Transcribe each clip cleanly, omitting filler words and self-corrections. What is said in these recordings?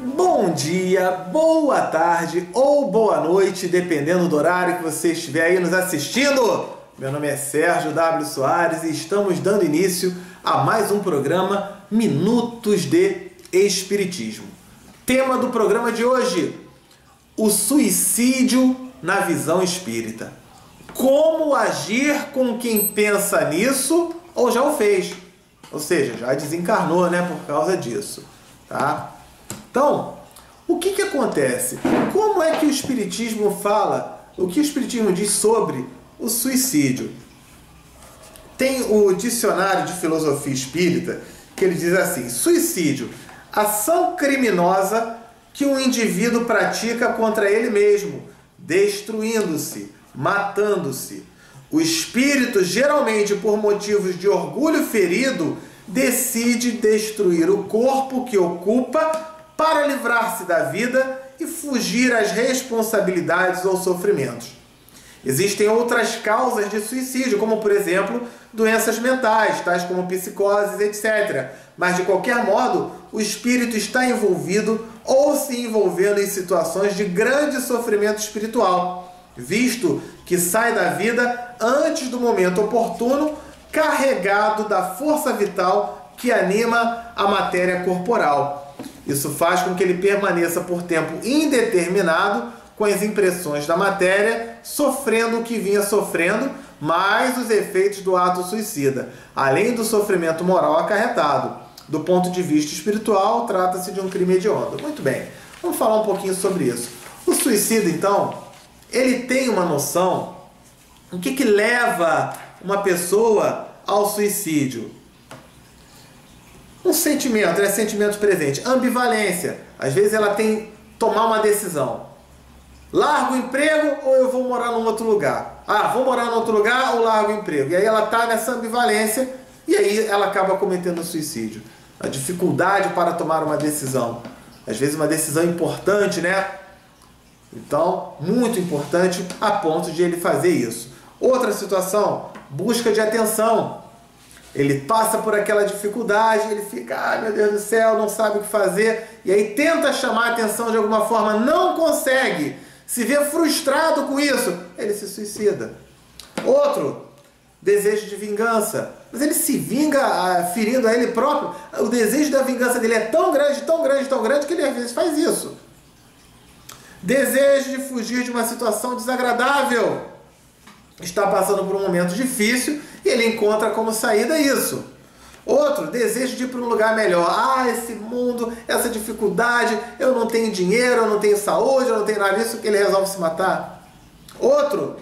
Bom dia, boa tarde ou boa noite, dependendo do horário que você estiver aí nos assistindo. Meu nome é Sérgio W. Soares e estamos dando início a mais um programa Minutos de Espiritismo. Tema do programa de hoje: o suicídio na visão espírita. Como agir com quem pensa nisso ou já o fez? Ou seja, já desencarnou, né, por causa disso, tá? Então, o que acontece? Como é que o Espiritismo fala? O que o Espiritismo diz sobre o suicídio? Tem o Dicionário de Filosofia Espírita que ele diz assim: suicídio, ação criminosa que um indivíduo pratica contra ele mesmo, destruindo-se, matando-se. O espírito, geralmente por motivos de orgulho ferido, decide destruir o corpo que ocupa para livrar-se da vida e fugir às responsabilidades ou sofrimentos. Existem outras causas de suicídio, como por exemplo, doenças mentais, tais como psicoses, etc. Mas de qualquer modo, o espírito está envolvido ou se envolvendo em situações de grande sofrimento espiritual, visto que sai da vida antes do momento oportuno, carregado da força vital que anima a matéria corporal. Isso faz com que ele permaneça por tempo indeterminado com as impressões da matéria, sofrendo o que vinha sofrendo, mais os efeitos do ato suicida, além do sofrimento moral acarretado. Do ponto de vista espiritual, trata-se de um crime hediondo. Muito bem, vamos falar um pouquinho sobre isso. O suicida, então, ele tem uma noção. O que leva uma pessoa ao suicídio? Um sentimento, é sentimento presente. Ambivalência. Às vezes ela tem que tomar uma decisão. Largo o emprego ou eu vou morar num outro lugar? Ah, vou morar num outro lugar ou largo o emprego? E aí ela está nessa ambivalência e aí ela acaba cometendo suicídio. A dificuldade para tomar uma decisão. Às vezes uma decisão importante, né? Então, muito importante a ponto de ele fazer isso. Outra situação, busca de atenção. Ele passa por aquela dificuldade, ele fica, ai meu Deus do céu, não sabe o que fazer, e aí tenta chamar a atenção de alguma forma, não consegue, se vê frustrado com isso, ele se suicida. Outro, desejo de vingança, mas ele se vinga ferindo a ele próprio. O desejo da vingança dele é tão grande, tão grande, tão grande, que ele às vezes faz isso. Desejo de fugir de uma situação desagradável. Está passando por um momento difícil e ele encontra como saída isso. Outro, desejo de ir para um lugar melhor. Ah, esse mundo, essa dificuldade, eu não tenho dinheiro, eu não tenho saúde, eu não tenho nada disso, que ele resolve se matar. Outro,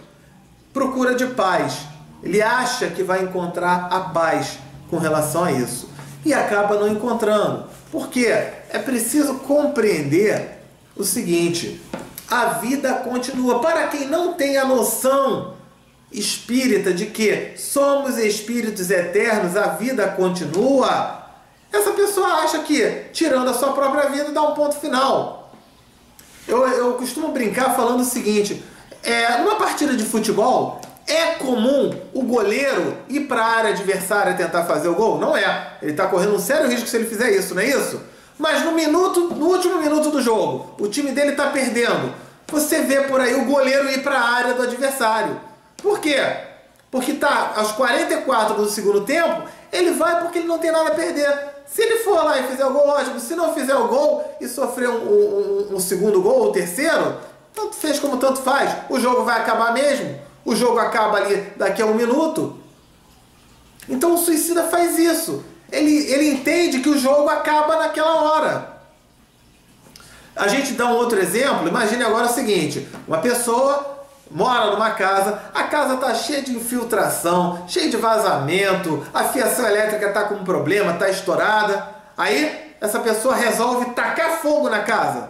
procura de paz. Ele acha que vai encontrar a paz com relação a isso e acaba não encontrando. Por quê? É preciso compreender o seguinte: a vida continua. Para quem não tem a noção espírita de que somos espíritos eternos, a vida continua, essa pessoa acha que, tirando a sua própria vida, dá um ponto final. Eu costumo brincar falando o seguinte: numa partida de futebol, é comum o goleiro ir para a área adversária tentar fazer o gol? Não é. Ele está correndo um sério risco se ele fizer isso, não é isso? Mas no último minuto do jogo, o time dele está perdendo. Você vê por aí o goleiro ir para a área do adversário. Por quê? Porque está aos 44 do segundo tempo, ele vai porque ele não tem nada a perder. Se ele for lá e fizer o gol, ótimo. Se não fizer o gol e sofrer um segundo gol ou terceiro, tanto fez como tanto faz. O jogo vai acabar mesmo. O jogo acaba ali daqui a um minuto. Então o suicida faz isso. Ele entende que o jogo acaba naquela hora. A gente dá um outro exemplo. Imagine agora o seguinte: uma pessoa mora numa casa, a casa está cheia de infiltração, cheia de vazamento, a fiação elétrica está com um problema, está estourada. Aí essa pessoa resolve tacar fogo na casa.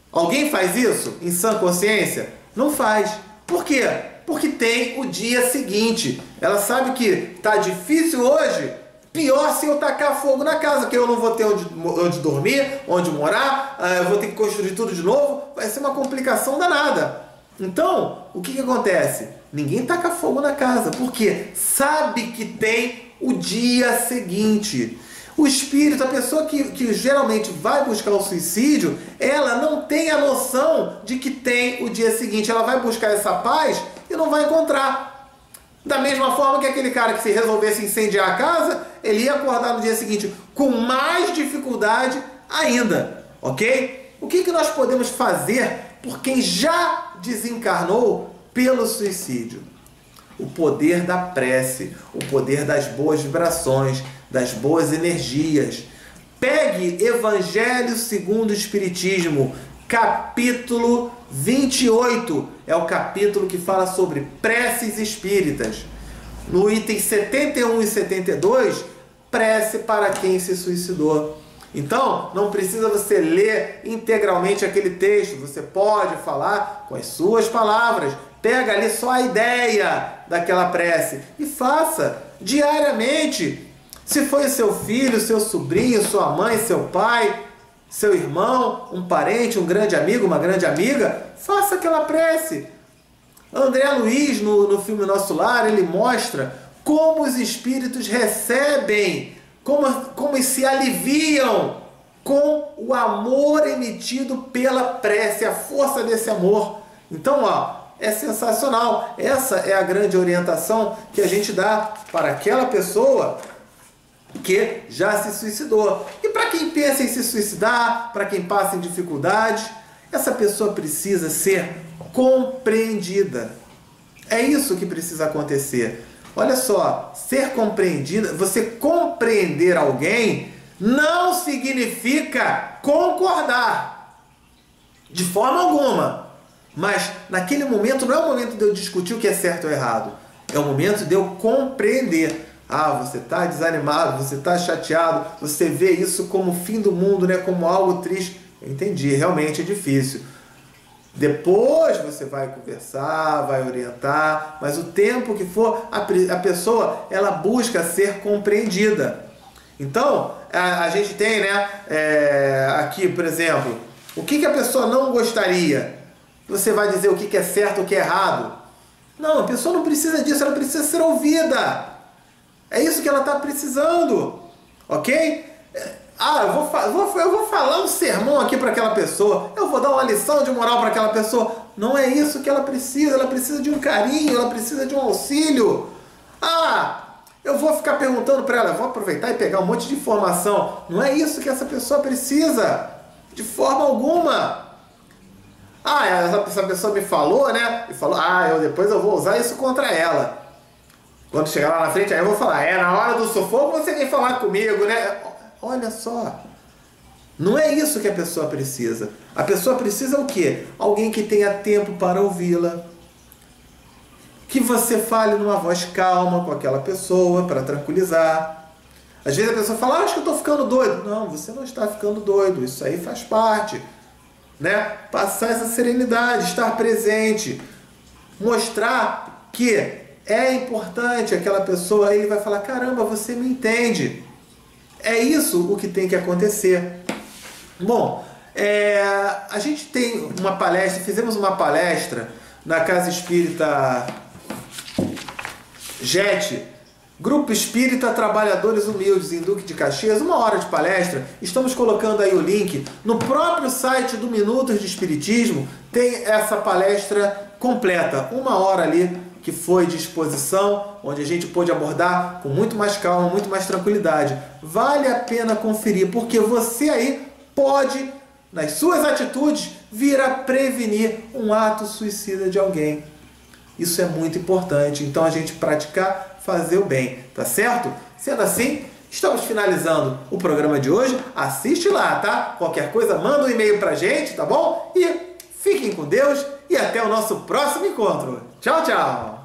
Alguém faz isso em sã consciência? Não faz. Por quê? Porque tem o dia seguinte. Ela sabe que está difícil hoje, pior se eu tacar fogo na casa, que eu não vou ter onde dormir, onde morar, eu vou ter que construir tudo de novo, vai ser uma complicação danada. Então, o que acontece? Ninguém taca fogo na casa, porque sabe que tem o dia seguinte. O espírito, a pessoa que geralmente vai buscar o suicídio, ela não tem a noção de que tem o dia seguinte. Ela vai buscar essa paz e não vai encontrar. Da mesma forma que aquele cara que se resolvesse incendiar a casa, ele ia acordar no dia seguinte com mais dificuldade ainda, ok? O que nós podemos fazer por quem já desencarnou pelo suicídio? O poder da prece, o poder das boas vibrações, das boas energias. Pegue Evangelho segundo o Espiritismo, capítulo 28. É o capítulo que fala sobre preces espíritas. No item 71 e 72, prece para quem se suicidou. Então, não precisa você ler integralmente aquele texto. Você pode falar com as suas palavras. Pega ali só a ideia daquela prece e faça diariamente. Se foi seu filho, seu sobrinho, sua mãe, seu pai, seu irmão, um parente, um grande amigo, uma grande amiga, faça aquela prece. André Luiz, no filme Nosso Lar, ele mostra como os espíritos recebem, como se aliviam com o amor emitido pela prece, a força desse amor. Então, é sensacional. Essa é a grande orientação que a gente dá para aquela pessoa que já se suicidou. E para quem pensa em se suicidar, para quem passa em dificuldades, essa pessoa precisa ser compreendida. É isso que precisa acontecer. Olha só, ser compreendida, você compreender alguém não significa concordar de forma alguma. Mas naquele momento não é o momento de eu discutir o que é certo ou errado. É o momento de eu compreender. Você está desanimado, você está chateado, você vê isso como o fim do mundo, né? Como algo triste. Eu entendi, realmente é difícil. Depois você vai conversar, vai orientar, mas o tempo que for, a pessoa ela busca ser compreendida. Então, a gente tem, né, aqui, por exemplo, o que a pessoa não gostaria? Você vai dizer o que é certo, o que é errado? Não, a pessoa não precisa disso, ela precisa ser ouvida. É isso que ela está precisando, ok? Eu vou falar um sermão aqui para aquela pessoa, eu vou dar uma lição de moral para aquela pessoa. Não é isso que ela precisa de um carinho, ela precisa de um auxílio. Eu vou ficar perguntando para ela, vou aproveitar e pegar um monte de informação. Não é isso que essa pessoa precisa, de forma alguma. Essa pessoa me falou, né? E falou, depois eu vou usar isso contra ela. Quando chegar lá na frente, aí eu vou falar, na hora do sufoco você vem falar comigo, né? Olha só, não é isso que a pessoa precisa. A pessoa precisa o quê? Alguém que tenha tempo para ouvi-la. Que você fale numa voz calma com aquela pessoa para tranquilizar. Às vezes a pessoa fala, acho que eu estou ficando doido. Não, você não está ficando doido, isso aí faz parte. Né? Passar essa serenidade, estar presente, mostrar que é importante aquela pessoa, aí ele vai falar, caramba, você me entende. É isso o que tem que acontecer. Bom, a gente tem uma palestra, fizemos uma palestra na Casa Espírita JET, Grupo Espírita Trabalhadores Humildes, em Duque de Caxias, 1 hora de palestra. Estamos colocando aí o link. No próprio site do Minutos de Espiritismo tem essa palestra completa, 1 hora ali, que foi de exposição, onde a gente pôde abordar com muito mais calma, muito mais tranquilidade. Vale a pena conferir, porque você aí pode, nas suas atitudes, vir a prevenir um ato suicida de alguém. Isso é muito importante. Então a gente praticar, fazer o bem, tá certo? Sendo assim, estamos finalizando o programa de hoje. Assiste lá, tá? Qualquer coisa, manda um e-mail pra gente, tá bom? E fiquem com Deus e até o nosso próximo encontro. Tchau, tchau!